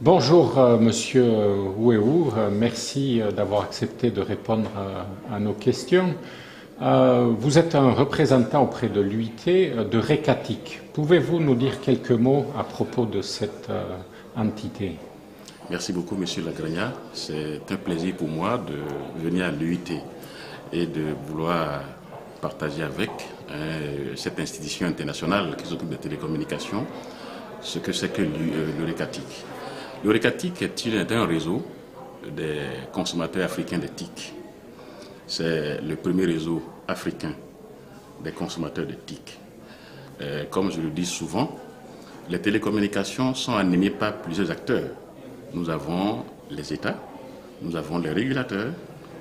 Bonjour Monsieur Ouéhou, merci d'avoir accepté de répondre à nos questions. Vous êtes un représentant auprès de l'UIT de Récatic. Pouvez-vous nous dire quelques mots à propos de cette entité? Merci beaucoup, Monsieur Lagragna. C'est un plaisir pour moi de venir à l'UIT et de vouloir partager avec cette institution internationale qui s'occupe des télécommunications ce que c'est que l'Eurecatic. L'Eurecatic est un réseau des consommateurs africains de TIC. C'est le premier réseau africain des consommateurs de TIC. Comme je le dis souvent, les télécommunications sont animées par plusieurs acteurs. Nous avons les États, nous avons les régulateurs,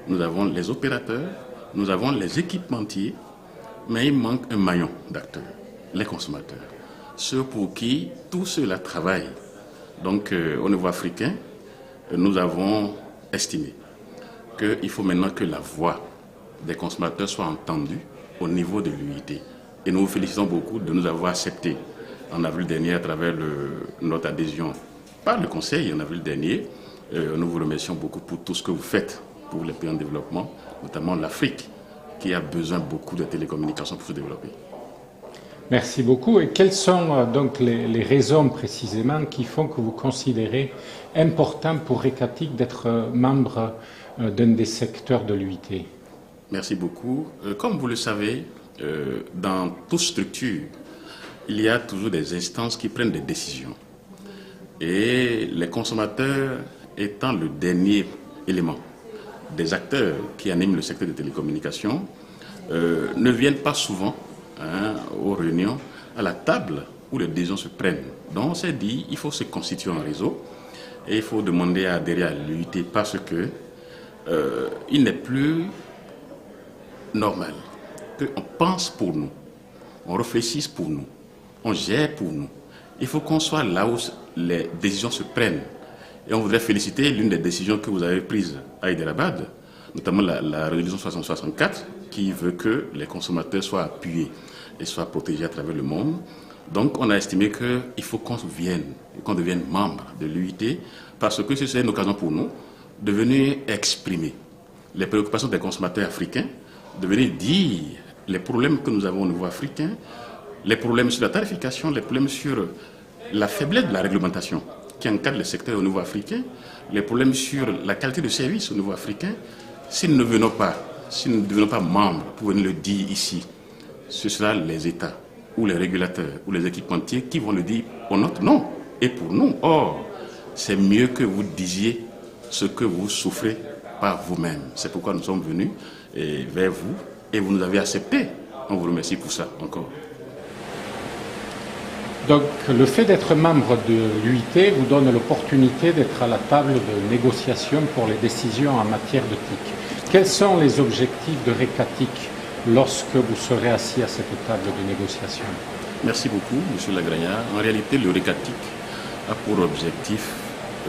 nous avons les opérateurs, nous avons les équipementiers, mais il manque un maillon d'acteurs, les consommateurs. Ceux pour qui tout cela travaille. Donc au niveau africain, nous avons estimé qu'il faut maintenant que la voix des consommateurs soit entendue au niveau de l'UIT. Et nous vous félicitons beaucoup de nous avoir acceptés en avril dernier à travers notre adhésion par le Conseil en avril dernier. Nous vous remercions beaucoup pour tout ce que vous faites pour les pays en développement, notamment l'Afrique, qui a besoin beaucoup de télécommunications pour se développer. Merci beaucoup. Et quelles sont donc les raisons précisément qui font que vous considérez important pour Récatic d'être membre d'un des secteurs de l'UIT? Merci beaucoup. Comme vous le savez, dans toute structure, il y a toujours des instances qui prennent des décisions. Et les consommateurs étant le dernier élément des acteurs qui animent le secteur des télécommunications, ne viennent pas souvent aux réunions, à la table où les décisions se prennent. Donc on s'est dit, il faut se constituer un réseau et il faut demander à adhérer à l'UIT parce que il n'est plus normal qu'on pense pour nous, on réfléchisse pour nous, on gère pour nous. Il faut qu'on soit là où les décisions se prennent. Et on voudrait féliciter l'une des décisions que vous avez prises à Hyderabad, notamment la résolution 6064, qui veut que les consommateurs soient appuyés et soient protégés à travers le monde. Donc on a estimé qu'il faut qu'on devienne membre de l'UIT, parce que c'est une occasion pour nous de venir exprimer les préoccupations des consommateurs africains, de venir dire les problèmes que nous avons au niveau africain, les problèmes sur la tarification, les problèmes sur la faiblesse de la réglementation qui encadre le secteur au niveau africain, les problèmes sur la qualité de service au niveau africain. Si nous ne devenons pas membres pour venir le dire ici, ce sera les États ou les régulateurs ou les équipementiers qui vont le dire au notre nom et pour nous. Or, c'est mieux que vous disiez ce que vous souffrez par vous-même. C'est pourquoi nous sommes venus vers vous et vous nous avez acceptés. On vous remercie pour ça encore. Donc le fait d'être membre de l'UIT vous donne l'opportunité d'être à la table de négociation pour les décisions en matière de TIC. Quels sont les objectifs de Récatic lorsque vous serez assis à cette table de négociation? Merci beaucoup, M. Lagragna. En réalité, le Récatic a pour objectif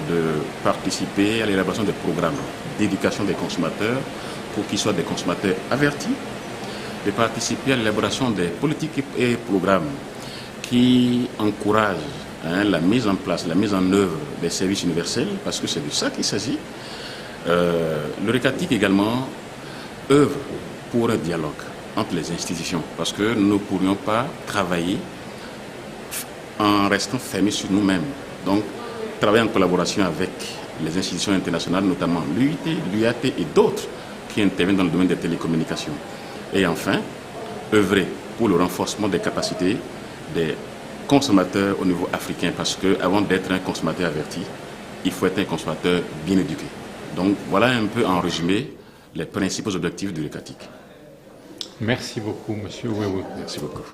de participer à l'élaboration des programmes d'éducation des consommateurs pour qu'ils soient des consommateurs avertis, de participer à l'élaboration des politiques et programmes qui encouragent la mise en place, la mise en œuvre des services universels, parce que c'est de ça qu'il s'agit. Le Récatic également œuvre pour un dialogue entre les institutions, parce que nous ne pourrions pas travailler en restant fermés sur nous-mêmes. Donc, travailler en collaboration avec les institutions internationales, notamment l'UIT, l'UAT et d'autres qui interviennent dans le domaine des télécommunications. Et enfin, œuvrer pour le renforcement des capacités des consommateurs au niveau africain, parce qu'avant d'être un consommateur averti, il faut être un consommateur bien éduqué. Donc voilà un peu en résumé les principaux objectifs du Récatic. Merci beaucoup, Monsieur Ouéhou. Merci beaucoup.